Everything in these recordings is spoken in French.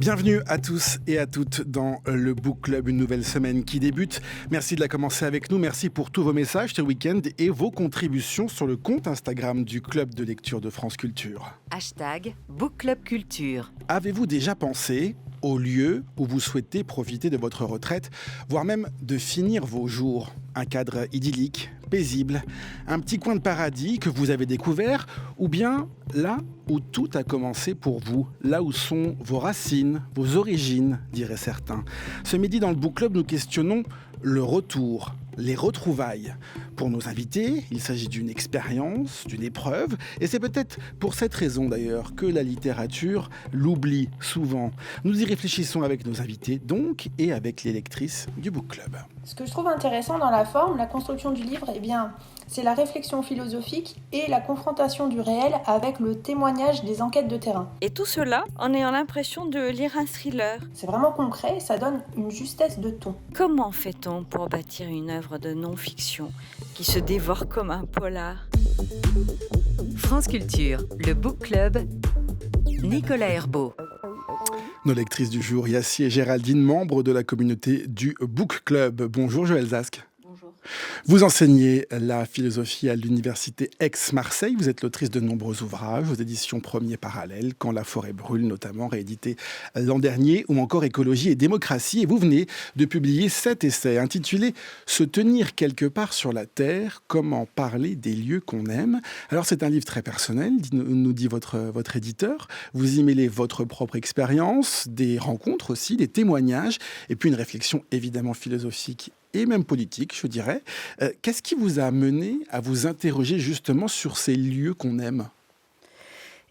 Bienvenue à tous et à toutes dans le Book Club, une nouvelle semaine qui débute. Merci de la commencer avec nous, merci pour tous vos messages ce week-end et vos contributions sur le compte Instagram du Club de lecture de France Culture. Book Club Culture. Avez-vous déjà pensé au lieu où vous souhaitez profiter de votre retraite, voire même de finir vos jours? Un cadre idyllique, paisible, un petit coin de paradis que vous avez découvert, ou bien là où tout a commencé pour vous, là où sont vos racines, vos origines, diraient certains. Ce midi dans le Book Club, nous questionnons le retour, les retrouvailles. Pour nos invités, il s'agit d'une expérience, d'une épreuve, et c'est peut-être pour cette raison d'ailleurs que la littérature l'oublie souvent. Nous y réfléchissons avec nos invités donc, et avec les lectrices du Book Club. Ce que je trouve intéressant dans la forme, la construction du livre, c'est la réflexion philosophique et la confrontation du réel avec le témoignage des enquêtes de terrain. Et tout cela en ayant l'impression de lire un thriller. C'est vraiment concret, ça donne une justesse de ton. Comment fait-on pour bâtir une œuvre de non-fiction qui se dévore comme un polar? France Culture, le Book Club, Nicolas Herbeau. Nos lectrices du jour, Yassi et Géraldine, membres de la communauté du Book Club. Bonjour Joël Zask. Vous enseignez la philosophie à l'université Aix-Marseille. Vous êtes l'autrice de nombreux ouvrages aux éditions Premier Parallèle, Quand la forêt brûle notamment, réédité l'an dernier, ou encore Écologie et démocratie. Et vous venez de publier 7 essais intitulés « Se tenir quelque part sur la terre, comment parler des lieux qu'on aime ». Alors c'est un livre très personnel, nous dit votre éditeur. Vous y mêlez votre propre expérience, des rencontres aussi, des témoignages, et puis une réflexion évidemment philosophique et même politique, je dirais. Qu'est-ce qui vous a amené à vous interroger justement sur ces lieux qu'on aime ?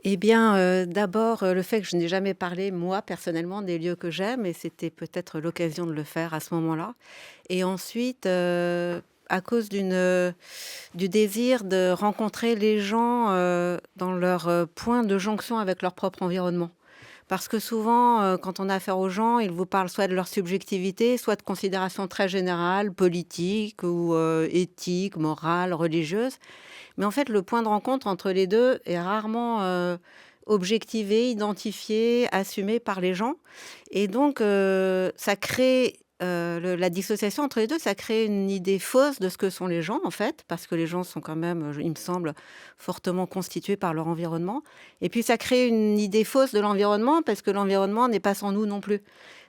Eh bien, d'abord, le fait que je n'ai jamais parlé, moi, personnellement, des lieux que j'aime, et c'était peut-être l'occasion de le faire à ce moment-là. Et ensuite, à cause du désir de rencontrer les gens dans leur point de jonction avec leur propre environnement. Parce que souvent, quand on a affaire aux gens, ils vous parlent soit de leur subjectivité, soit de considérations très générales, politiques ou éthiques, morales, religieuses. Mais en fait, le point de rencontre entre les deux est rarement objectivé, identifié, assumé par les gens. Et donc, ça crée... la dissociation entre les deux, ça crée une idée fausse de ce que sont les gens, en fait, parce que les gens sont quand même, il me semble, fortement constitués par leur environnement. Et puis, ça crée une idée fausse de l'environnement, parce que l'environnement n'est pas sans nous non plus.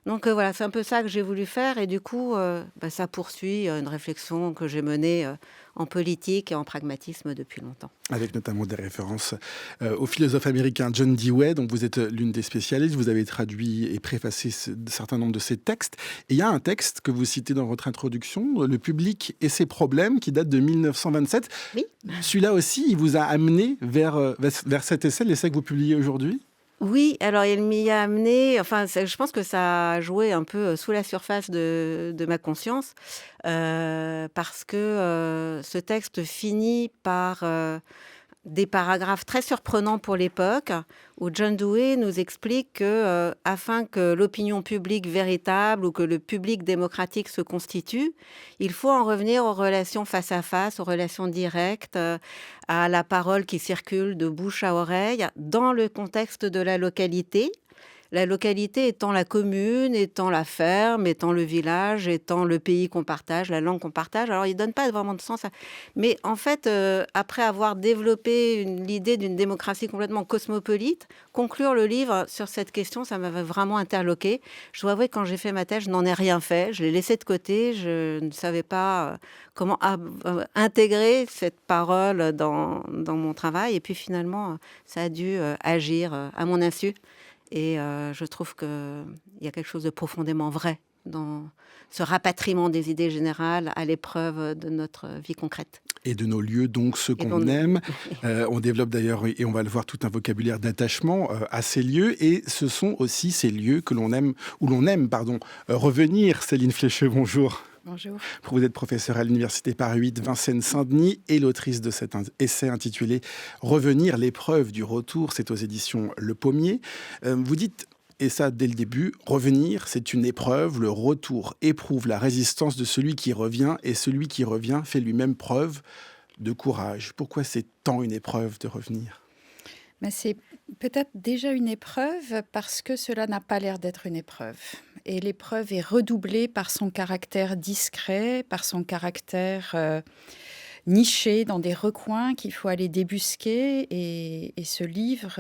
Donc voilà, c'est un peu ça que j'ai voulu faire. Et du coup, ça poursuit une réflexion que j'ai menée en politique et en pragmatisme depuis longtemps. Avec notamment des références au philosophe américain John Dewey, dont vous êtes l'une des spécialistes. Vous avez traduit et préfacé un certain nombre de ses textes. Et il y a un texte que vous citez dans votre introduction, Le public et ses problèmes, qui date de 1927. Oui. Celui-là aussi, il vous a amené vers cet essai, l'essai que vous publiez aujourd'hui ? Oui, alors il m'y a amené, je pense que ça a joué un peu sous la surface de ma conscience, parce que ce texte finit par des paragraphes très surprenants pour l'époque, où John Dewey nous explique que afin que l'opinion publique véritable ou que le public démocratique se constitue, il faut en revenir aux relations face à face, aux relations directes, à la parole qui circule de bouche à oreille, dans le contexte de la localité. La localité étant la commune, étant la ferme, étant le village, étant le pays qu'on partage, la langue qu'on partage. Alors, il ne donne pas vraiment de sens. Mais en fait, après avoir développé l'idée d'une démocratie complètement cosmopolite, conclure le livre sur cette question, ça m'avait vraiment interloqué. Je dois avouer que quand j'ai fait ma thèse, je n'en ai rien fait. Je l'ai laissé de côté. Je ne savais pas comment intégrer cette parole dans mon travail. Et puis finalement, ça a dû agir à mon insu. Et je trouve qu'il y a quelque chose de profondément vrai dans ce rapatriement des idées générales à l'épreuve de notre vie concrète. Et de nos lieux, donc ceux qu'on aime. On développe d'ailleurs, et on va le voir, tout un vocabulaire d'attachement à ces lieux. Et ce sont aussi ces lieux que l'on aime, où l'on aime, revenir. Céline Flécheux, bonjour. Bonjour. Vous êtes professeure à l'université Paris 8 Vincennes-Saint-Denis et l'autrice de cet essai intitulé « Revenir, l'épreuve du retour », c'est aux éditions Le Pommier. Vous dites, et ça dès le début, revenir, c'est une épreuve, le retour éprouve la résistance de celui qui revient et celui qui revient fait lui-même preuve de courage. Pourquoi c'est tant une épreuve de revenir ? Mais c'est peut-être déjà une épreuve parce que cela n'a pas l'air d'être une épreuve. Et l'épreuve est redoublée par son caractère discret, par son caractère niché dans des recoins qu'il faut aller débusquer. Et ce livre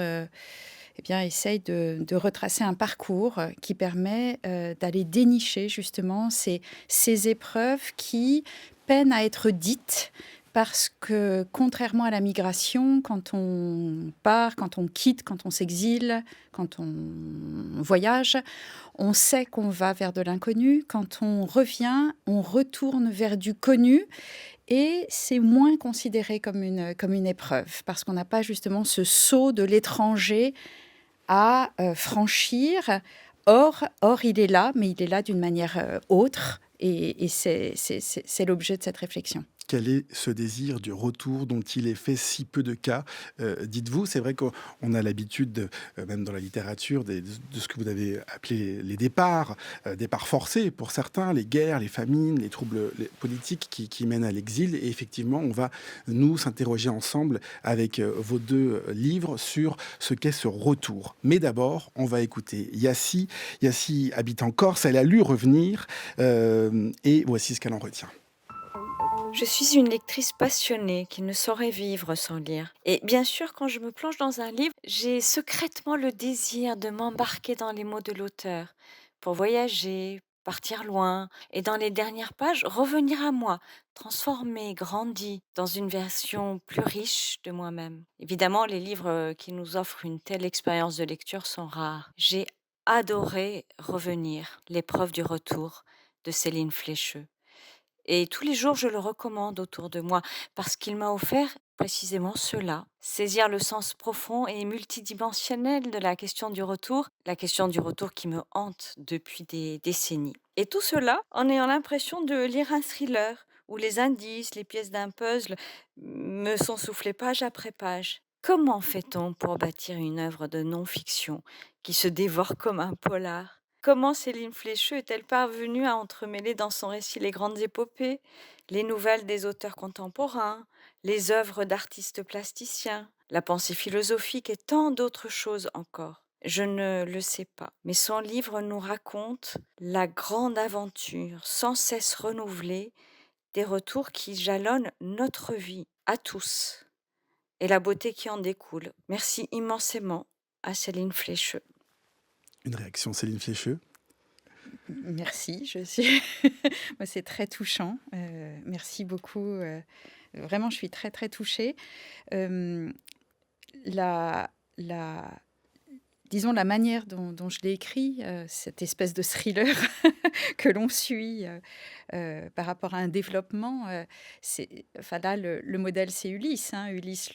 essaye de retracer un parcours qui permet d'aller dénicher justement ces épreuves qui peinent à être dites. Parce que, contrairement à la migration, quand on part, quand on quitte, quand on s'exile, quand on voyage, on sait qu'on va vers de l'inconnu. Quand on revient, on retourne vers du connu. Et c'est moins considéré comme une épreuve, parce qu'on n'a pas justement ce saut de l'étranger à franchir. Or, il est là, mais il est là d'une manière autre. Et c'est l'objet de cette réflexion. Quel est ce désir du retour dont il est fait si peu de cas, dites-vous? C'est vrai qu'on a l'habitude, même dans la littérature, de ce que vous avez appelé les départs forcés pour certains, les guerres, les famines, les troubles politiques qui mènent à l'exil. Et effectivement, on va nous s'interroger ensemble avec vos deux livres sur ce qu'est ce retour. Mais d'abord, on va écouter Yassi. Yassi habite en Corse, elle a lu Revenir, et voici ce qu'elle en retient. Je suis une lectrice passionnée qui ne saurait vivre sans lire. Et bien sûr, quand je me plonge dans un livre, j'ai secrètement le désir de m'embarquer dans les mots de l'auteur pour voyager, partir loin et dans les dernières pages, revenir à moi, transformée, grandie dans une version plus riche de moi-même. Évidemment, les livres qui nous offrent une telle expérience de lecture sont rares. J'ai adoré Revenir, l'épreuve du retour de Céline Flécheux. Et tous les jours, je le recommande autour de moi parce qu'il m'a offert précisément cela. Saisir le sens profond et multidimensionnel de la question du retour qui me hante depuis des décennies. Et tout cela en ayant l'impression de lire un thriller où les indices, les pièces d'un puzzle me sont soufflés page après page. Comment fait-on pour bâtir une œuvre de non-fiction qui se dévore comme un polar ? Comment Céline Flécheux est-elle parvenue à entremêler dans son récit les grandes épopées, les nouvelles des auteurs contemporains, les œuvres d'artistes plasticiens, la pensée philosophique et tant d'autres choses encore? Je ne le sais pas, mais son livre nous raconte la grande aventure sans cesse renouvelée des retours qui jalonnent notre vie, à tous, et la beauté qui en découle. Merci immensément à Céline Flécheux. Une réaction, Céline Flécheux? Merci, moi, c'est très touchant. Merci beaucoup. Vraiment, je suis très, très touchée. La manière dont je l'ai écrit, cette espèce de thriller que l'on suit par rapport à un développement, là, le modèle, c'est Ulysse. Ulysse,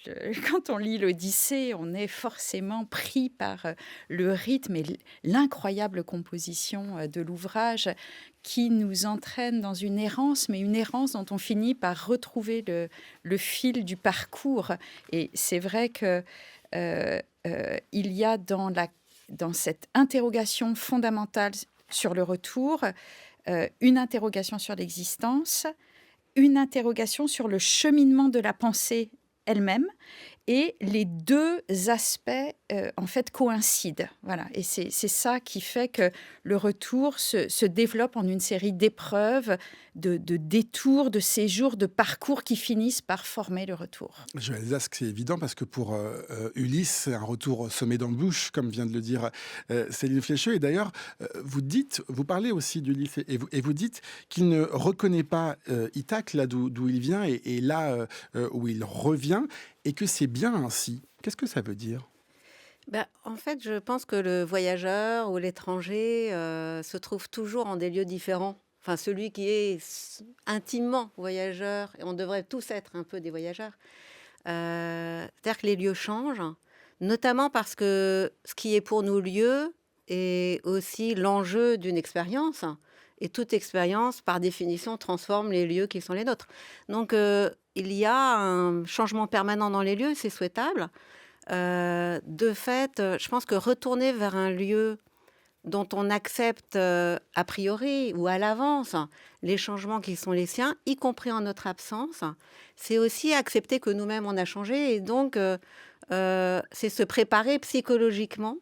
quand on lit l'Odyssée, on est forcément pris par le rythme et l'incroyable composition de l'ouvrage qui nous entraîne dans une errance, mais une errance dont on finit par retrouver le fil du parcours. Et c'est vrai que il y a dans cette interrogation fondamentale sur le retour, une interrogation sur l'existence, une interrogation sur le cheminement de la pensée elle-même, et les deux aspects en fait coïncident. Voilà. Et c'est ça qui fait que le retour se développe en une série d'épreuves, de détours, de séjours, de parcours qui finissent par former le retour. Joël Zask, c'est évident parce que pour Ulysse, c'est un retour semé d'embûches, comme vient de le dire Céline Flécheux. Et d'ailleurs, vous parlez aussi d'Ulysse et vous dites qu'il ne reconnaît pas Ithaque, là d'où il vient, et là où il revient, et que c'est bien ainsi. Qu'est-ce que ça veut dire ? En fait, je pense que le voyageur ou l'étranger se trouve toujours en des lieux différents. Enfin, celui qui est intimement voyageur, et on devrait tous être un peu des voyageurs, c'est-à-dire que les lieux changent, notamment parce que ce qui est pour nous lieu est aussi l'enjeu d'une expérience. Et toute expérience, par définition, transforme les lieux qui sont les nôtres. Donc, il y a un changement permanent dans les lieux, c'est souhaitable. De fait, je pense que retourner vers un lieu dont on accepte a priori ou à l'avance les changements qui sont les siens, y compris en notre absence, c'est aussi accepter que nous-mêmes on a changé et donc c'est se préparer psychologiquement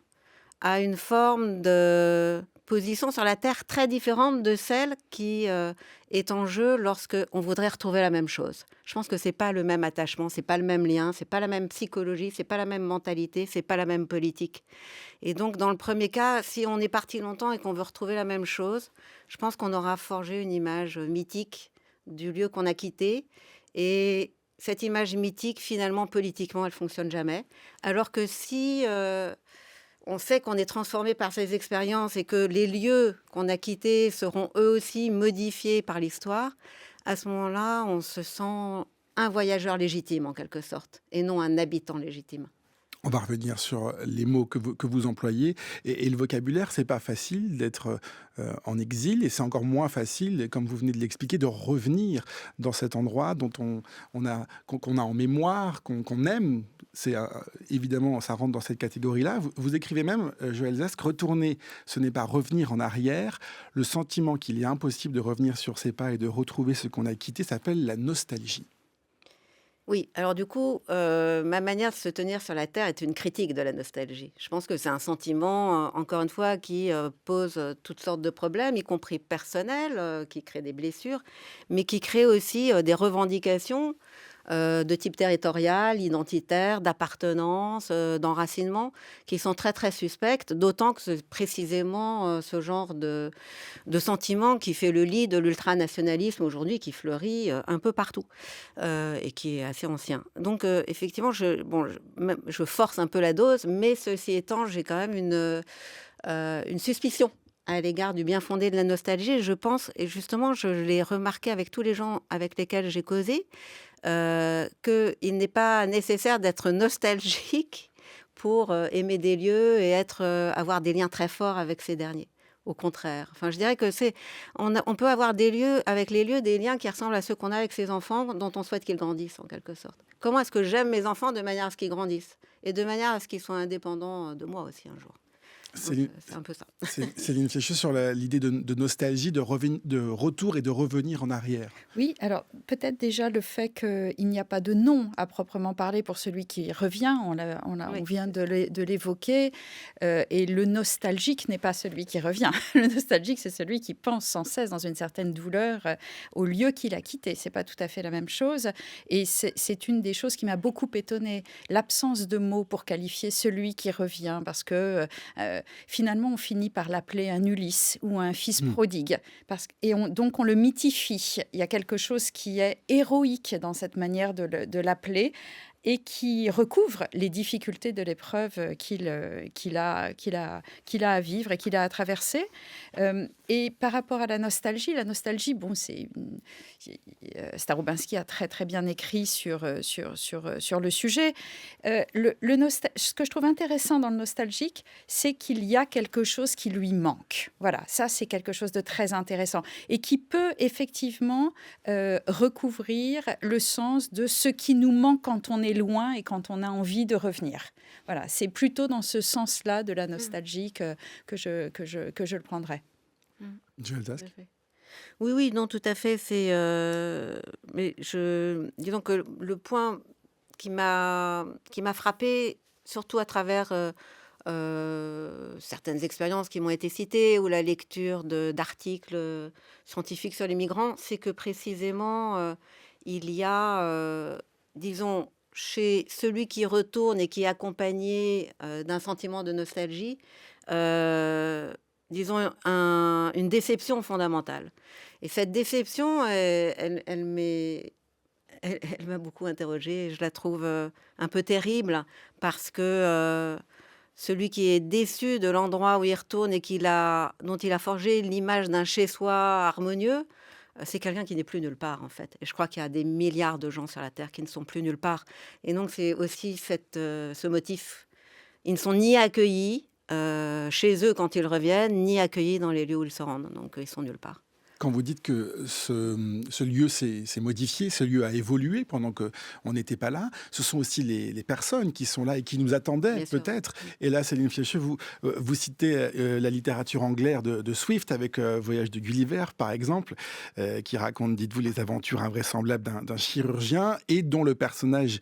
à une forme de position sur la Terre très différente de celle qui est en jeu lorsque on voudrait retrouver la même chose. Je pense que c'est pas le même attachement, c'est pas le même lien, c'est pas la même psychologie, c'est pas la même mentalité, c'est pas la même politique. Et donc dans le premier cas, si on est parti longtemps et qu'on veut retrouver la même chose, je pense qu'on aura forgé une image mythique du lieu qu'on a quitté. Et cette image mythique, finalement, politiquement, elle fonctionne jamais. Alors que si on sait qu'on est transformé par ces expériences et que les lieux qu'on a quittés seront eux aussi modifiés par l'histoire, à ce moment-là, on se sent un voyageur légitime en quelque sorte, et non un habitant légitime. On va revenir sur les mots que vous employez et le vocabulaire. C'est pas facile d'être en exil et c'est encore moins facile, comme vous venez de l'expliquer, de revenir dans cet endroit dont qu'on a en mémoire, qu'on aime. C'est évidemment, ça rentre dans cette catégorie-là. Vous écrivez même, Joël Zask, retourner, ce n'est pas revenir en arrière. Le sentiment qu'il est impossible de revenir sur ses pas et de retrouver ce qu'on a quitté s'appelle la nostalgie. Oui, alors du coup, ma manière de se tenir sur la Terre est une critique de la nostalgie. Je pense que c'est un sentiment, encore une fois, qui pose toutes sortes de problèmes, y compris personnels, qui crée des blessures, mais qui crée aussi des revendications de type territorial, identitaire, d'appartenance, d'enracinement, qui sont très très suspectes, d'autant que c'est précisément ce genre de sentiment qui fait le lit de l'ultranationalisme aujourd'hui, qui fleurit un peu partout et qui est assez ancien. Donc effectivement, je force un peu la dose, mais ceci étant, j'ai quand même une suspicion à l'égard du bien fondé de la nostalgie. Je pense, et justement, je l'ai remarqué avec tous les gens avec lesquels j'ai causé, qu'il n'est pas nécessaire d'être nostalgique pour aimer des lieux et avoir des liens très forts avec ces derniers. Au contraire. Enfin, je dirais que on peut avoir des lieux, avec les lieux, des liens qui ressemblent à ceux qu'on a avec ses enfants, dont on souhaite qu'ils grandissent, en quelque sorte. Comment est-ce que j'aime mes enfants de manière à ce qu'ils grandissent et de manière à ce qu'ils soient indépendants de moi aussi un jour. Donc, c'est un peu ça. Céline Flécheux, sur l'idée de nostalgie, de retour et de revenir en arrière. Oui, alors peut-être déjà le fait qu'il n'y a pas de nom à proprement parler pour celui qui revient, on vient de l'évoquer, et le nostalgique n'est pas celui qui revient. Le nostalgique, c'est celui qui pense sans cesse dans une certaine douleur au lieu qu'il a quitté. C'est pas tout à fait la même chose, et c'est une des choses qui m'a beaucoup étonnée, l'absence de mots pour qualifier celui qui revient, parce que finalement, on finit par l'appeler un Ulysse ou un fils prodigue. Donc, on le mythifie. Il y a quelque chose qui est héroïque dans cette manière de l'appeler et qui recouvre les difficultés de l'épreuve qu'il a à vivre et qu'il a à traverser. Et par rapport à la nostalgie, Starobinsky a très très bien écrit sur le sujet. Ce que je trouve intéressant dans le nostalgique, c'est qu'il y a quelque chose qui lui manque. Voilà, ça c'est quelque chose de très intéressant et qui peut effectivement recouvrir le sens de ce qui nous manque quand on est loin et quand on a envie de revenir. Voilà, c'est plutôt dans ce sens-là de la nostalgie que je le prendrais. Joël Zask. Oui, non, tout à fait. Mais disons que le point qui m'a frappée, surtout à travers certaines expériences qui m'ont été citées ou la lecture d'articles scientifiques sur les migrants, c'est que précisément il y a, disons, chez celui qui retourne et qui est accompagné d'un sentiment de nostalgie, disons, une déception fondamentale. Et cette déception, elle m'a beaucoup interrogée. Je la trouve un peu terrible parce que celui qui est déçu de l'endroit où il retourne et dont il a forgé l'image d'un chez-soi harmonieux, c'est quelqu'un qui n'est plus nulle part, en fait. Et je crois qu'il y a des milliards de gens sur la Terre qui ne sont plus nulle part. Et donc, c'est aussi ce motif. Ils ne sont ni accueillis chez eux quand ils reviennent, ni accueillis dans les lieux où ils se rendent. Donc, ils sont nulle part. Quand vous dites que ce lieu s'est modifié, ce lieu a évolué pendant qu'on n'était pas là, ce sont aussi les personnes qui sont là et qui nous attendaient peut-être. Et là, Céline Flécheux, vous citez la littérature anglaise de Swift avec Voyage de Gulliver, par exemple, qui raconte, dites-vous, les aventures invraisemblables d'un chirurgien et dont le personnage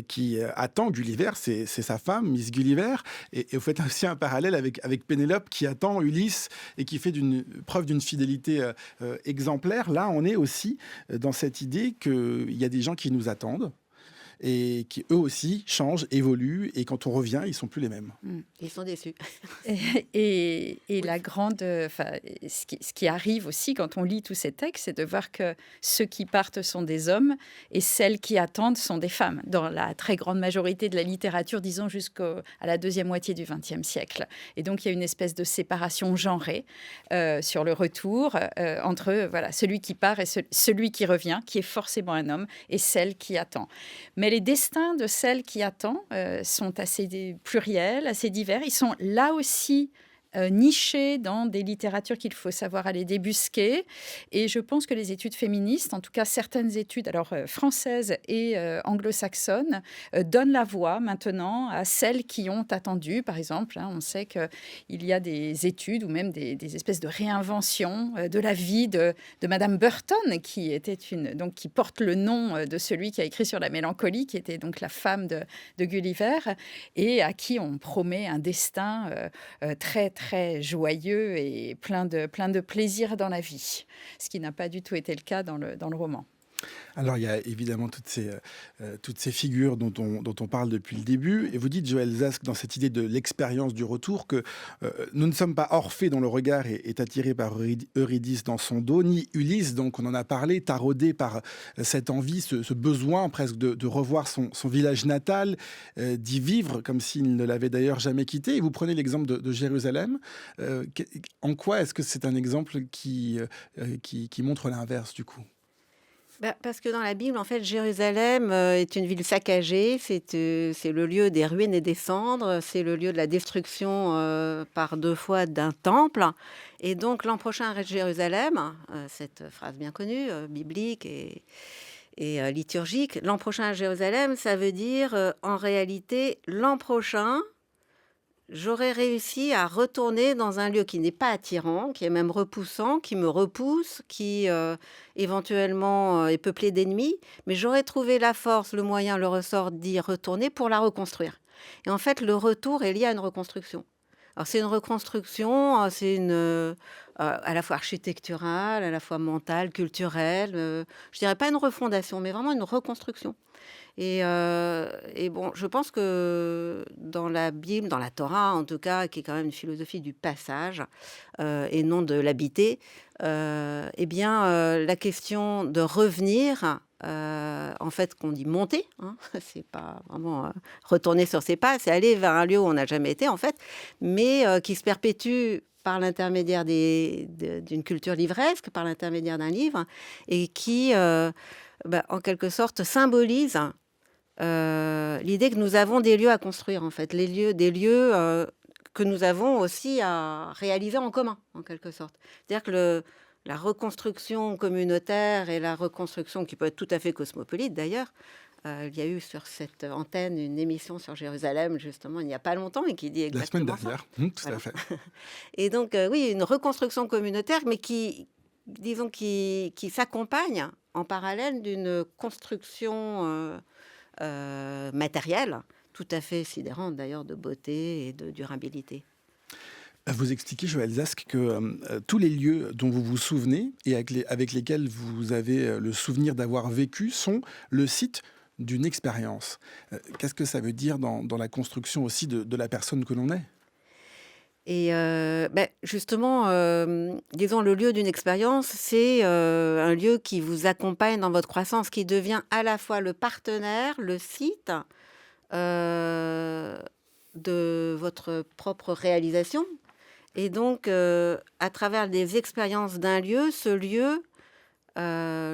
qui attend Gulliver, c'est sa femme, Miss Gulliver. Et vous faites aussi un parallèle avec Pénélope qui attend Ulysse et qui fait preuve d'une fidélité exemplaire. Là, on est aussi dans cette idée qu'il y a des gens qui nous attendent et qui, eux aussi, changent, évoluent, et quand on revient, ils ne sont plus les mêmes. Ils sont déçus. Et la grande... ce qui arrive aussi quand on lit tous ces textes, c'est de voir que ceux qui partent sont des hommes et celles qui attendent sont des femmes, dans la très grande majorité de la littérature, disons jusqu'à la deuxième moitié du XXe siècle. Et donc, il y a une espèce de séparation genrée sur le retour entre celui qui part et celui qui revient, qui est forcément un homme, et celle qui attend. Mais les destins de celles qui attendent sont assez pluriels, assez divers. Ils sont là aussi nichés dans des littératures qu'il faut savoir aller débusquer. Et je pense que les études féministes, en tout cas certaines études françaises et anglo-saxonnes, donnent la voix maintenant à celles qui ont attendu. Par exemple, on sait qu'il y a des études ou même des espèces de réinventions de la vie de Madame Burton, qui porte le nom de celui qui a écrit sur la mélancolie, qui était donc la femme de Gulliver, et à qui on promet un destin très très joyeux et plein de plaisir dans la vie, ce qui n'a pas du tout été le cas dans le roman. Alors, il y a évidemment toutes ces figures dont on parle depuis le début. Et vous dites, Joël Zask, dans cette idée de l'expérience du retour, que nous ne sommes pas Orphée dont le regard est attiré par Eurydice dans son dos, ni Ulysse, donc on en a parlé, taraudé par cette envie, ce besoin presque de revoir son village natal, d'y vivre comme s'il ne l'avait d'ailleurs jamais quitté. Et vous prenez l'exemple de Jérusalem. En quoi est-ce que c'est un exemple qui montre l'inverse, du coup ? Parce que dans la Bible, en fait, Jérusalem est une ville saccagée, c'est le lieu des ruines et des cendres, c'est le lieu de la destruction par 2 fois d'un temple. Et donc, l'an prochain reste Jérusalem, cette phrase bien connue, biblique et liturgique. L'an prochain à Jérusalem, ça veut dire, en réalité, l'an prochain, j'aurais réussi à retourner dans un lieu qui n'est pas attirant, qui est même repoussant, qui me repousse, qui éventuellement est peuplé d'ennemis, mais j'aurais trouvé la force, le moyen, le ressort d'y retourner pour la reconstruire. Et en fait, le retour est lié à une reconstruction. Alors, c'est une reconstruction, à la fois architecturale, à la fois mentale, culturelle. Je dirais pas une refondation, mais vraiment une reconstruction. Et bon, je pense que dans la Bible, dans la Torah en tout cas, qui est quand même une philosophie du passage et non de l'habiter, la question de revenir, en fait, qu'on dit monter, c'est pas vraiment retourner sur ses pas, c'est aller vers un lieu où on n'a jamais été, en fait, mais qui se perpétue par l'intermédiaire d'une culture livresque, par l'intermédiaire d'un livre, et qui, en quelque sorte, symbolise l'idée que nous avons des lieux à construire, en fait, des lieux que nous avons aussi à réaliser en commun, en quelque sorte. C'est-à-dire que la reconstruction communautaire et la reconstruction qui peut être tout à fait cosmopolite, d'ailleurs, il y a eu sur cette antenne une émission sur Jérusalem, justement, il n'y a pas longtemps, et qui dit exactement la semaine dernière, tout à fait. Et donc, oui, une reconstruction communautaire, mais qui s'accompagne en parallèle d'une construction matérielle, tout à fait sidérante d'ailleurs, de beauté et de durabilité. Vous expliquez, Joël Zask, que tous les lieux dont vous vous souvenez et avec lesquels vous avez le souvenir d'avoir vécu sont le site d'une expérience. Qu'est-ce que ça veut dire dans la construction aussi de la personne que l'on est ? Et justement, disons, le lieu d'une expérience, c'est un lieu qui vous accompagne dans votre croissance, qui devient à la fois le partenaire, le site de votre propre réalisation. Et donc, à travers des expériences d'un lieu, ce lieu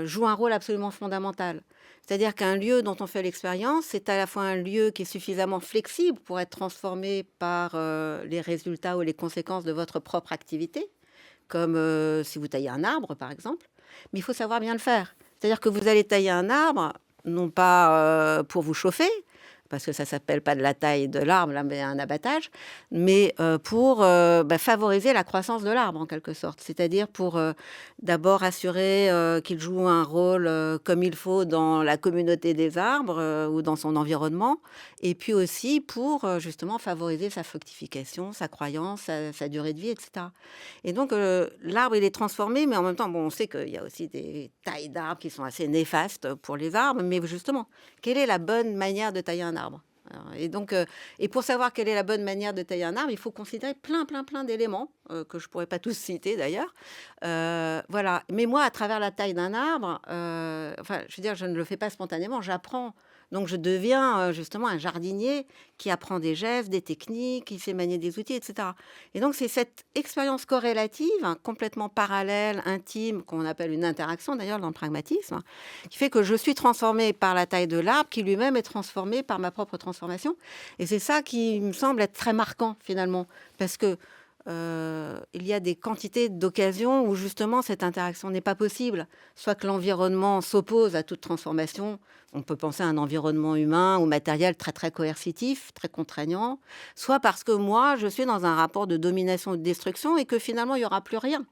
joue un rôle absolument fondamental. C'est-à-dire qu'un lieu dont on fait l'expérience, c'est à la fois un lieu qui est suffisamment flexible pour être transformé par les résultats ou les conséquences de votre propre activité, comme si vous taillez un arbre, par exemple, mais il faut savoir bien le faire. C'est-à-dire que vous allez tailler un arbre, non pas pour vous chauffer, parce que ça ne s'appelle pas de la taille de l'arbre, là, mais un abattage, mais pour favoriser la croissance de l'arbre, en quelque sorte. C'est-à-dire pour d'abord assurer qu'il joue un rôle comme il faut dans la communauté des arbres ou dans son environnement, et puis aussi pour justement favoriser sa fructification, sa croissance, sa durée de vie, etc. Et donc, l'arbre, il est transformé, mais en même temps, on sait qu'il y a aussi des tailles d'arbres qui sont assez néfastes pour les arbres, mais justement, quelle est la bonne manière de tailler un arbre? Et donc, et pour savoir quelle est la bonne manière de tailler un arbre, il faut considérer plein d'éléments que je ne pourrais pas tous citer d'ailleurs. Voilà. Mais moi, à travers la taille d'un arbre, je veux dire, je ne le fais pas spontanément, j'apprends. Donc, je deviens justement un jardinier qui apprend des gestes, des techniques, qui sait manier des outils, etc. Et donc, c'est cette expérience corrélative, complètement parallèle, intime, qu'on appelle une interaction d'ailleurs dans le pragmatisme, qui fait que je suis transformée par la taille de l'arbre, qui lui-même est transformé par ma propre transformation. Et c'est ça qui me semble être très marquant finalement, parce que il y a des quantités d'occasions où justement cette interaction n'est pas possible. Soit que l'environnement s'oppose à toute transformation. On peut penser à un environnement humain ou matériel très coercitif, très contraignant. Soit parce que moi, je suis dans un rapport de domination ou de destruction et que finalement, il n'y aura plus rien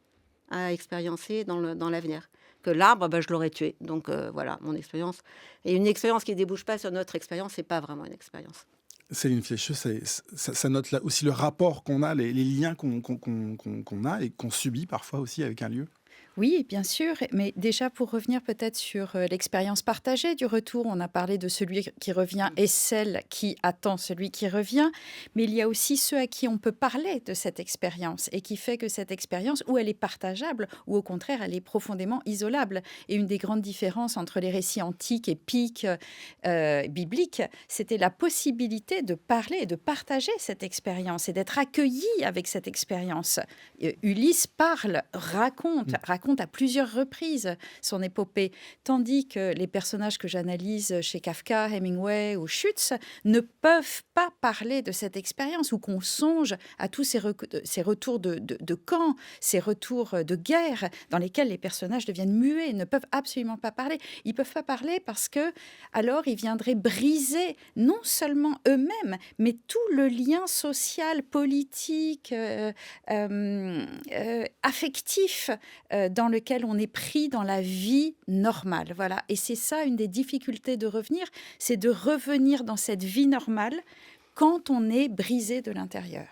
à expériencer dans l'avenir. Que l'arbre, je l'aurais tué. Donc voilà, mon expérience. Et une expérience qui ne débouche pas sur notre expérience, ce n'est pas vraiment une expérience. Céline Flécheux, ça note là aussi le rapport qu'on a, les liens qu'on a et qu'on subit parfois aussi avec un lieu. Oui, bien sûr, mais déjà pour revenir peut-être sur l'expérience partagée du retour, on a parlé de celui qui revient et celle qui attend celui qui revient, mais il y a aussi ceux à qui on peut parler de cette expérience et qui fait que cette expérience, ou elle est partageable, ou au contraire, elle est profondément isolable. Et une des grandes différences entre les récits antiques, épiques, bibliques, c'était la possibilité de parler et de partager cette expérience et d'être accueilli avec cette expérience. Ulysse parle, raconte à plusieurs reprises son épopée, tandis que les personnages que j'analyse chez Kafka, Hemingway ou Schütz ne peuvent pas parler de cette expérience, ou qu'on songe à tous ces retours de camp, ces retours de guerre dans lesquels les personnages deviennent muets, ne peuvent absolument pas parler. Ils ne peuvent pas parler parce que alors ils viendraient briser non seulement eux-mêmes, mais tout le lien social, politique, affectif dans lequel on est pris dans la vie normale. Voilà. Et c'est ça, une des difficultés de revenir, c'est de revenir dans cette vie normale quand on est brisé de l'intérieur.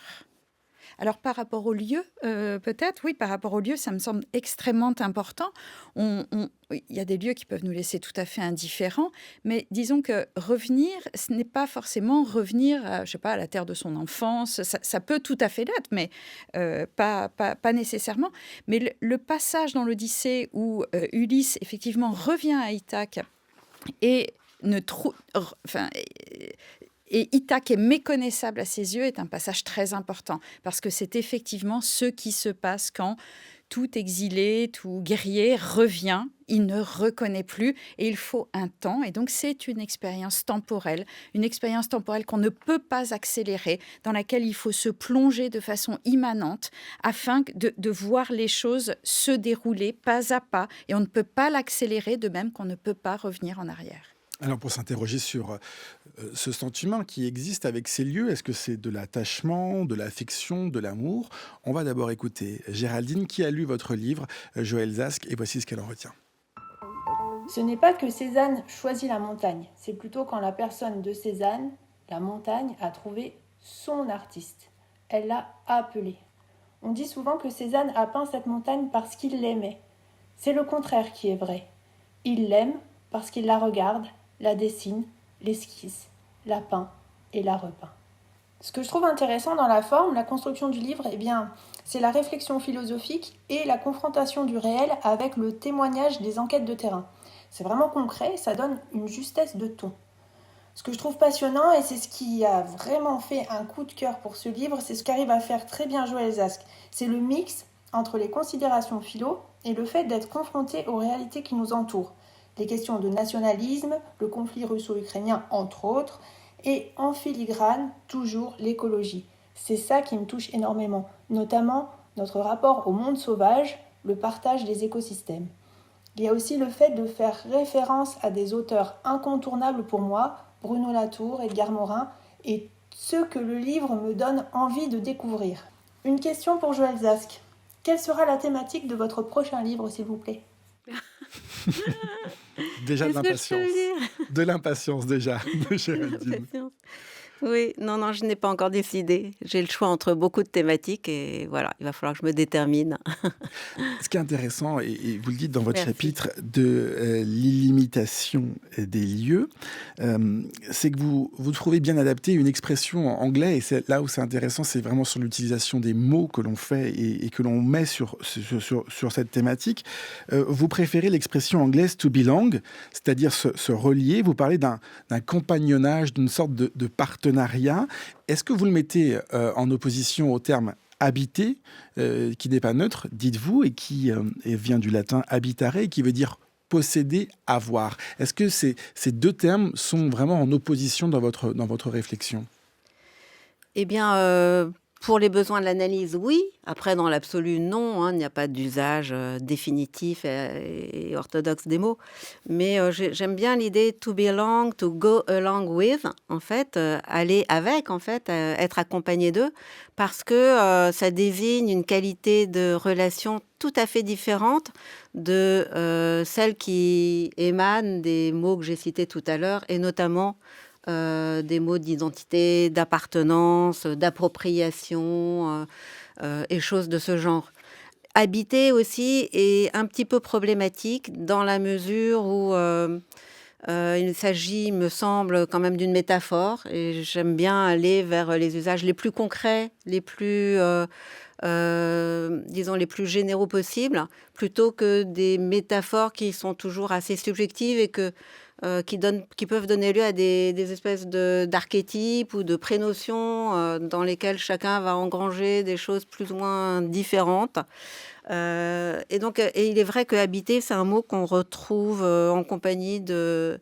Alors, par rapport au lieu, peut-être, oui, par rapport au lieu, ça me semble extrêmement important. Il y a des lieux qui peuvent nous laisser tout à fait indifférents, mais disons que revenir, ce n'est pas forcément revenir, à la terre de son enfance. Ça peut tout à fait l'être, mais pas nécessairement. Mais le passage dans l'Odyssée où Ulysse, effectivement, revient à Ithaque et et Ithaque est méconnaissable à ses yeux, est un passage très important, parce que c'est effectivement ce qui se passe quand tout exilé, tout guerrier revient, il ne reconnaît plus, et il faut un temps, et donc c'est une expérience temporelle qu'on ne peut pas accélérer, dans laquelle il faut se plonger de façon immanente, afin de voir les choses se dérouler pas à pas, et on ne peut pas l'accélérer, de même qu'on ne peut pas revenir en arrière. Alors pour s'interroger sur ce sentiment qui existe avec ces lieux, est-ce que c'est de l'attachement, de l'affection, de l'amour? On va d'abord écouter Géraldine qui a lu votre livre, Joël Zask, et voici ce qu'elle en retient. Ce n'est pas que Cézanne choisit la montagne, c'est plutôt quand la personne de Cézanne, la montagne, a trouvé son artiste. Elle l'a appelé. On dit souvent que Cézanne a peint cette montagne parce qu'il l'aimait. C'est le contraire qui est vrai. Il l'aime parce qu'il la regarde, la dessine, l'esquisse, la peint et la repeint. Ce que je trouve intéressant dans la forme, la construction du livre, c'est la réflexion philosophique et la confrontation du réel avec le témoignage des enquêtes de terrain. C'est vraiment concret, ça donne une justesse de ton. Ce que je trouve passionnant, et c'est ce qui a vraiment fait un coup de cœur pour ce livre, c'est ce qu'arrive à faire très bien Joël Zask. C'est le mix entre les considérations philo et le fait d'être confronté aux réalités qui nous entourent. Les questions de nationalisme, le conflit russo-ukrainien entre autres, et en filigrane, toujours l'écologie. C'est ça qui me touche énormément, notamment notre rapport au monde sauvage, le partage des écosystèmes. Il y a aussi le fait de faire référence à des auteurs incontournables pour moi, Bruno Latour, Edgar Morin, et ceux que le livre me donne envie de découvrir. Une question pour Joël Zask. Quelle sera la thématique de votre prochain livre, s'il vous plaît ? Déjà de Qu'est-ce que je peux l'impatience. dire? De l'impatience déjà, de Géraldine. Oui, non, je n'ai pas encore décidé. J'ai le choix entre beaucoup de thématiques et voilà, il va falloir que je me détermine. Ce qui est intéressant, et vous le dites dans votre Merci. chapitre de l'illimitation des lieux, c'est que vous trouvez bien adapté une expression en anglais, et c'est là où c'est intéressant, c'est vraiment sur l'utilisation des mots que l'on fait et que l'on met sur cette thématique. Vous préférez l'expression anglaise to belong, c'est-à-dire se relier. Vous parlez d'un compagnonnage, d'une sorte de partenariat. Est-ce que vous le mettez en opposition au terme habiter, qui n'est pas neutre, dites-vous, et qui vient du latin habitare, qui veut dire posséder, avoir. Est-ce que ces deux termes sont vraiment en opposition dans votre réflexion ? Eh bien, pour les besoins de l'analyse, oui. Après, dans l'absolu, non. Il n'y a pas d'usage définitif et orthodoxe des mots. Mais j'aime bien l'idée to belong, to go along with, en fait, aller avec, en fait, être accompagné d'eux, parce que ça désigne une qualité de relation tout à fait différente de celle qui émane des mots que j'ai cités tout à l'heure, et notamment des mots d'identité, d'appartenance, d'appropriation et choses de ce genre. Habiter aussi est un petit peu problématique dans la mesure où il s'agit, me semble, quand même d'une métaphore, et j'aime bien aller vers les usages les plus concrets, les plus, disons, les plus généraux possibles, plutôt que des métaphores qui sont toujours assez subjectives et qui peuvent donner lieu à des espèces d'archétypes ou de prénotions dans lesquelles chacun va engranger des choses plus ou moins différentes. Et il est vrai que habiter, c'est un mot qu'on retrouve en compagnie disons,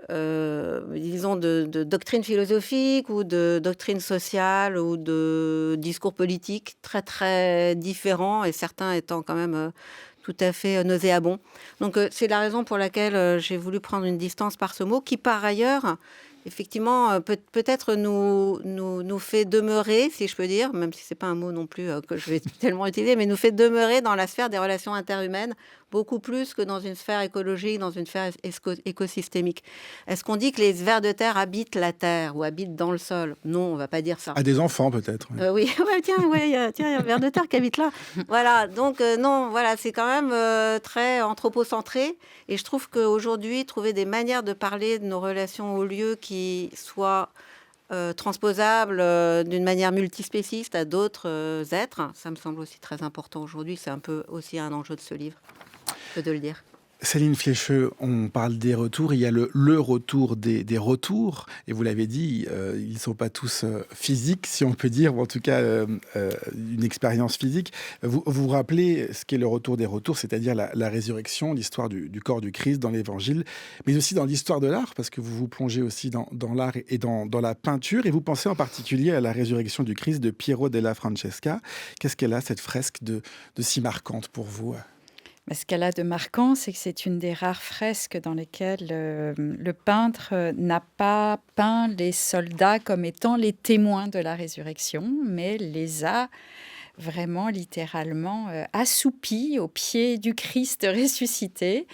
de doctrines philosophiques ou de doctrines sociales ou de discours politiques très, très différents, et certains étant quand même tout à fait nauséabonds. Donc, c'est la raison pour laquelle j'ai voulu prendre une distance par ce mot qui, par ailleurs, effectivement, peut-être nous fait demeurer, si je peux dire, même si c'est pas un mot non plus que je vais tellement utiliser, mais nous fait demeurer dans la sphère des relations interhumaines, beaucoup plus que dans une sphère écologique, dans une sphère écosystémique. Est-ce qu'on dit que les vers de terre habitent la terre ou habitent dans le sol ? Non, on va pas dire ça. À des enfants, peut-être. Oui, tiens, il y a un ver de terre qui habite là. Voilà, donc non, voilà, c'est quand même très anthropocentré. Et je trouve qu'aujourd'hui, trouver des manières de parler de nos relations aux lieux qui soient transposables d'une manière multispéciste à d'autres êtres, ça me semble aussi très important aujourd'hui. C'est un peu aussi un enjeu de ce livre, que de le dire. Céline Flécheux, on parle des retours, il y a le retour des retours, et vous l'avez dit, ils ne sont pas tous physiques, si on peut dire, ou en tout cas une expérience physique. Vous vous rappelez ce qu'est le retour des retours, c'est-à-dire la résurrection, l'histoire du corps du Christ dans l'Évangile, mais aussi dans l'histoire de l'art, parce que vous vous plongez aussi dans l'art et dans la peinture, et vous pensez en particulier à la résurrection du Christ de Piero della Francesca. Qu'est-ce qu'elle a, cette fresque de si marquante pour vous ? Ce qu'elle a de marquant, c'est que c'est une des rares fresques dans lesquelles le peintre n'a pas peint les soldats comme étant les témoins de la résurrection, mais les a vraiment littéralement assoupis au pied du Christ ressuscité.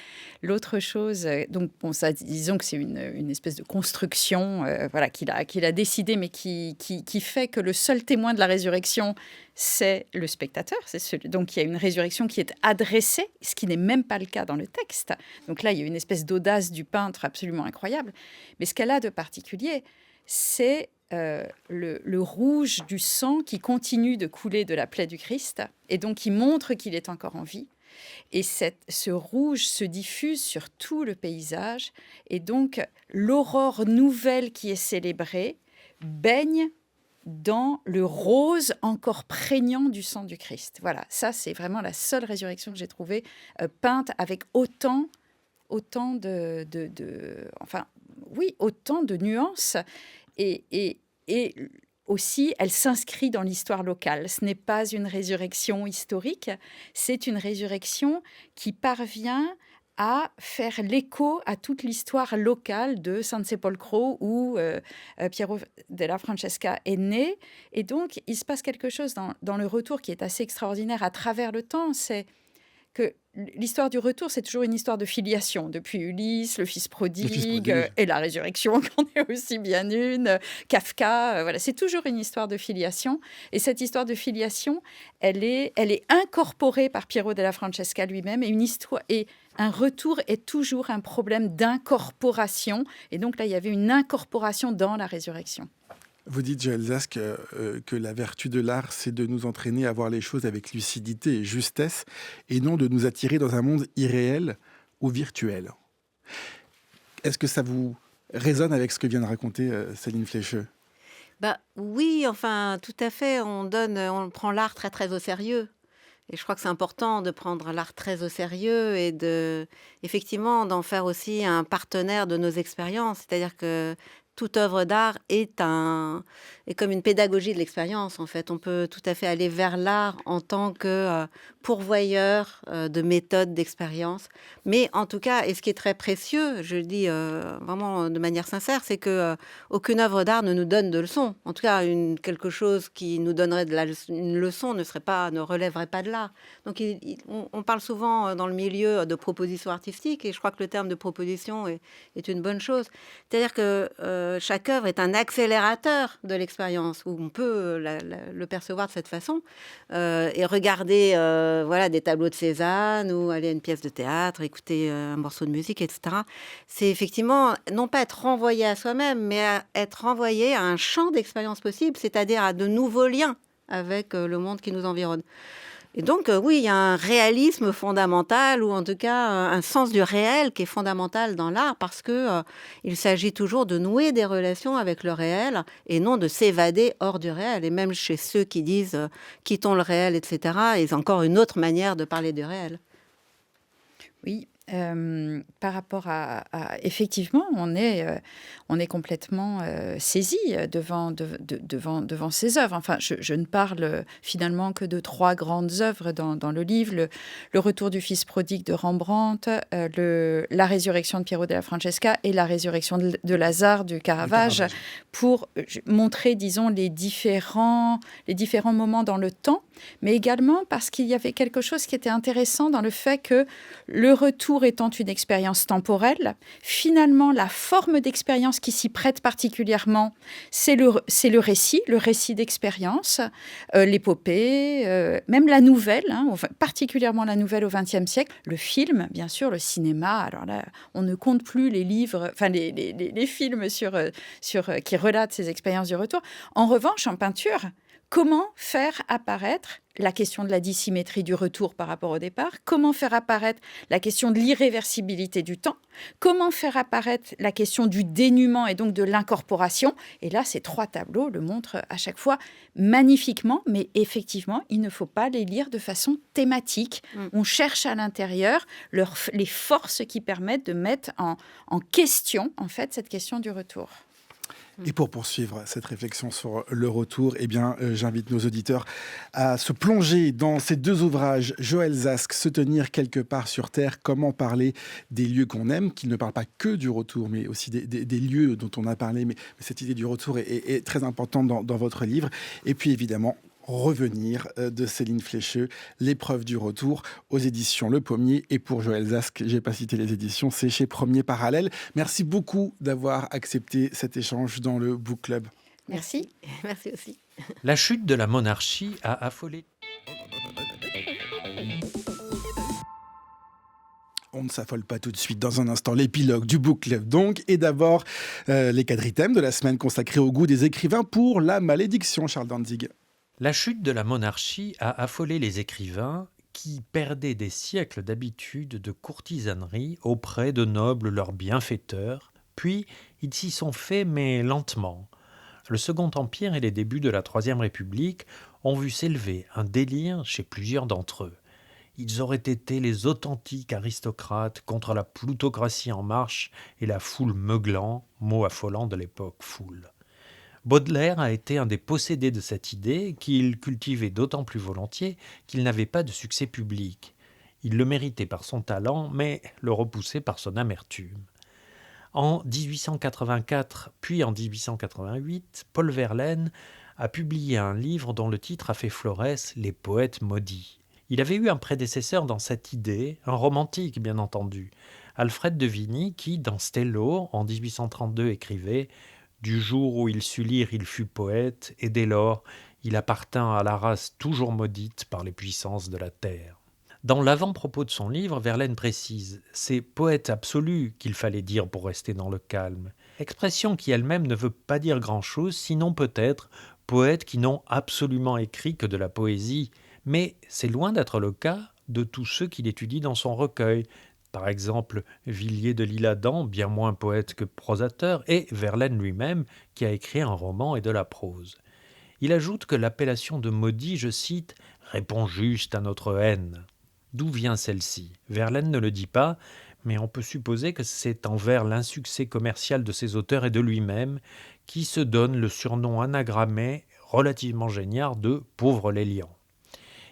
L'autre chose, donc bon, ça, disons que c'est une espèce de construction voilà, qu'il a décidé, mais qui fait que le seul témoin de la résurrection, c'est le spectateur. Donc il y a une résurrection qui est adressée, ce qui n'est même pas le cas dans le texte. Donc là, il y a une espèce d'audace du peintre absolument incroyable. Mais ce qu'elle a de particulier, c'est le rouge du sang qui continue de couler de la plaie du Christ, et donc qui montre qu'il est encore en vie. Et ce rouge se diffuse sur tout le paysage, et donc l'aurore nouvelle qui est célébrée baigne dans le rose encore prégnant du sang du Christ. Voilà, ça c'est vraiment la seule résurrection que j'ai trouvée peinte avec autant de nuances. Et aussi, elle s'inscrit dans l'histoire locale. Ce n'est pas une résurrection historique, c'est une résurrection qui parvient à faire l'écho à toute l'histoire locale de San Sepolcro où Piero della Francesca est né. Et donc, il se passe quelque chose dans le retour qui est assez extraordinaire à travers le temps. C'est que l'histoire du retour, c'est toujours une histoire de filiation. Depuis Ulysse, le fils prodigue, et la résurrection, qu'en est aussi bien une, Kafka, voilà, c'est toujours une histoire de filiation. Et cette histoire de filiation, elle est incorporée par Piero della Francesca lui-même, et un retour est toujours un problème d'incorporation. Et donc là, il y avait une incorporation dans la résurrection. Vous dites, Joël Zask, que la vertu de l'art, c'est de nous entraîner à voir les choses avec lucidité et justesse, et non de nous attirer dans un monde irréel ou virtuel. Est-ce que ça vous résonne avec ce que vient de raconter Céline Flécheux ? Oui, enfin, tout à fait. On prend l'art très, très au sérieux. Et je crois que c'est important de prendre l'art très au sérieux et effectivement, d'en faire aussi un partenaire de nos expériences. C'est-à-dire que toute œuvre d'art est comme une pédagogie de l'expérience, en fait. On peut tout à fait aller vers l'art en tant que pourvoyeur de méthodes d'expérience. Mais en tout cas, et ce qui est très précieux, je le dis vraiment de manière sincère, c'est que aucune œuvre d'art ne nous donne de leçon. En tout cas, quelque chose qui nous donnerait une leçon ne relèverait pas de l'art. Donc, on parle souvent dans le milieu de proposition artistique, et je crois que le terme de proposition est une bonne chose. C'est-à-dire que chaque œuvre est un accélérateur de l'expérience, où on peut le percevoir de cette façon, et regarder des tableaux de Cézanne, ou aller à une pièce de théâtre, écouter un morceau de musique, etc. C'est effectivement, non pas être renvoyé à soi-même, mais être renvoyé à un champ d'expérience possible, c'est-à-dire à de nouveaux liens avec le monde qui nous environne. Et donc, oui, il y a un réalisme fondamental, ou en tout cas un sens du réel qui est fondamental dans l'art, parce qu'il s'agit toujours de nouer des relations avec le réel et non de s'évader hors du réel. Et même chez ceux qui disent quittons le réel, etc., il y a encore une autre manière de parler du réel. Oui. Par rapport à effectivement, on est complètement saisi devant ces œuvres. Enfin, je ne parle finalement que de 3 grandes œuvres dans le livre. Le Retour du fils prodigue de Rembrandt, la résurrection de Piero della Francesca et la résurrection de Lazare du Caravage, pour montrer, disons, les différents moments dans le temps, mais également parce qu'il y avait quelque chose qui était intéressant dans le fait que le retour étant une expérience temporelle, finalement, la forme d'expérience qui s'y prête particulièrement, c'est le récit d'expérience, l'épopée, même la nouvelle, particulièrement la nouvelle au XXe siècle, le film, bien sûr, le cinéma. Alors là, on ne compte plus les livres, enfin les films qui relatent ces expériences du retour. En revanche, en peinture, comment faire apparaître la question de la dissymétrie du retour par rapport au départ? Comment faire apparaître la question de l'irréversibilité du temps? Comment faire apparaître la question du dénuement et donc de l'incorporation? Et là, ces 3 tableaux le montrent à chaque fois magnifiquement, mais effectivement, il ne faut pas les lire de façon thématique. On cherche à l'intérieur les forces qui permettent de mettre en question, en fait, cette question du retour. Et pour poursuivre cette réflexion sur le retour, j'invite nos auditeurs à se plonger dans ces 2 ouvrages. Joël Zask, Se tenir quelque part sur Terre, comment parler des lieux qu'on aime, qui ne parlent pas que du retour, mais aussi des lieux dont on a parlé. Mais cette idée du retour est très importante dans votre livre. Et puis évidemment, Revenir de Céline Flécheux, L'épreuve du retour aux éditions Le Pommier. Et pour Joël Zask, j'ai pas cité les éditions, c'est chez Premier Parallèle. Merci beaucoup d'avoir accepté cet échange dans le Book Club. Merci. Merci aussi. La chute de la monarchie a affolé. On ne s'affole pas tout de suite. Dans un instant, l'épilogue du Book Club, donc. Et d'abord, les 4 items de la semaine consacrés au goût des écrivains pour la malédiction, Charles Danzig. La chute de la monarchie a affolé les écrivains qui perdaient des siècles d'habitude de courtisanerie auprès de nobles leurs bienfaiteurs, puis ils s'y sont faits, mais lentement. Le Second Empire et les débuts de la Troisième République ont vu s'élever un délire chez plusieurs d'entre eux. Ils auraient été les authentiques aristocrates contre la plutocratie en marche et la foule meuglant, mot affolant de l'époque foule. Baudelaire a été un des possédés de cette idée qu'il cultivait d'autant plus volontiers qu'il n'avait pas de succès public. Il le méritait par son talent, mais le repoussait par son amertume. En 1884, puis en 1888, Paul Verlaine a publié un livre dont le titre a fait florès « Les poètes maudits ». Il avait eu un prédécesseur dans cette idée, un romantique bien entendu, Alfred de Vigny qui, dans Stello, en 1832, écrivait « Du jour où il sut lire, il fut poète, et dès lors, il appartint à la race toujours maudite par les puissances de la terre ». Dans l'avant-propos de son livre, Verlaine précise « C'est poète absolu qu'il fallait dire pour rester dans le calme », expression qui elle-même ne veut pas dire grand-chose, sinon peut-être poètes qui n'ont absolument écrit que de la poésie, mais c'est loin d'être le cas de tous ceux qu'il étudie dans son recueil. Par exemple, Villiers de l'Isle-Adam, bien moins poète que prosateur, et Verlaine lui-même, qui a écrit un roman et de la prose. Il ajoute que l'appellation de maudit, je cite, « répond juste à notre haine ». D'où vient celle-ci? Verlaine ne le dit pas, mais on peut supposer que c'est envers l'insuccès commercial de ses auteurs et de lui-même qui se donne le surnom anagrammé relativement génial de « pauvre Lélian ».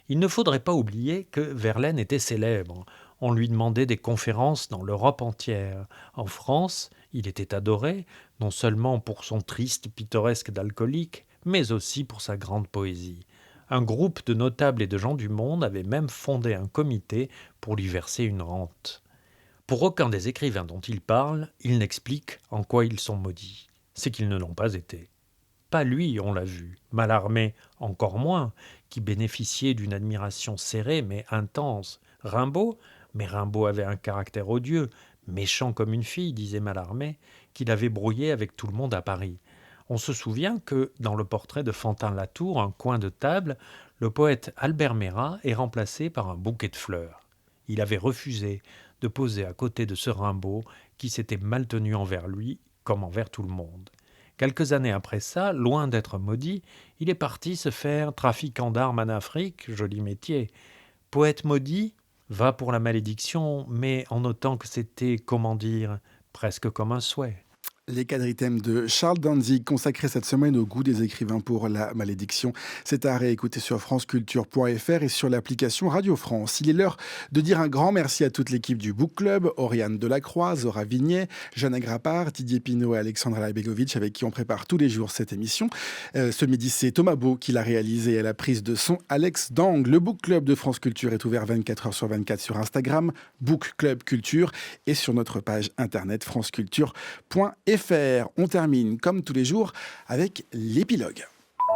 Il ne faudrait pas oublier que Verlaine était célèbre. On lui demandait des conférences dans l'Europe entière. En France, il était adoré, non seulement pour son triste pittoresque d'alcoolique, mais aussi pour sa grande poésie. Un groupe de notables et de gens du monde avait même fondé un comité pour lui verser une rente. Pour aucun des écrivains dont il parle, il n'explique en quoi ils sont maudits. C'est qu'ils ne l'ont pas été. Pas lui, on l'a vu, Mallarmé encore moins, qui bénéficiait d'une admiration serrée mais intense. Rimbaud, mais Rimbaud avait un caractère odieux, méchant comme une fille, disait Mallarmé, qu'il avait brouillé avec tout le monde à Paris. On se souvient que, dans le portrait de Fantin-Latour, un coin de table, le poète Albert Merat est remplacé par un bouquet de fleurs. Il avait refusé de poser à côté de ce Rimbaud qui s'était mal tenu envers lui comme envers tout le monde. Quelques années après ça, loin d'être maudit, il est parti se faire trafiquant d'armes en Afrique, joli métier. Poète maudit, va pour la malédiction, mais en notant que c'était, comment dire, presque comme un souhait. Les quadrithèmes de Charles Danzig consacrés cette semaine au goût des écrivains pour la malédiction. C'est à réécouter sur franceculture.fr et sur l'application Radio France. Il est l'heure de dire un grand merci à toute l'équipe du Book Club, Oriane Delacroix, Zora Vignet, Jeanne Grappard, Didier Pinault et Alexandra Labegovic avec qui on prépare tous les jours cette émission. Ce midi, c'est Thomas Beau qui l'a réalisé à la prise de son Alex Dang. Le Book Club de France Culture est ouvert 24h sur 24 sur Instagram, Book Club Culture et sur notre page internet franceculture.fr. On termine, comme tous les jours, avec l'épilogue.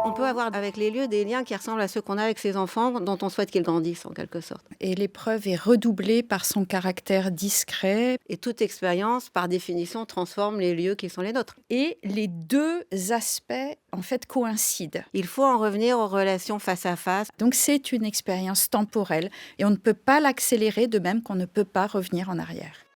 On peut avoir avec les lieux des liens qui ressemblent à ceux qu'on a avec ses enfants, dont on souhaite qu'ils grandissent en quelque sorte. Et l'épreuve est redoublée par son caractère discret. Et toute expérience, par définition, transforme les lieux qui sont les nôtres. Et les deux aspects, en fait, coïncident. Il faut en revenir aux relations face à face. Donc c'est une expérience temporelle et on ne peut pas l'accélérer de même qu'on ne peut pas revenir en arrière.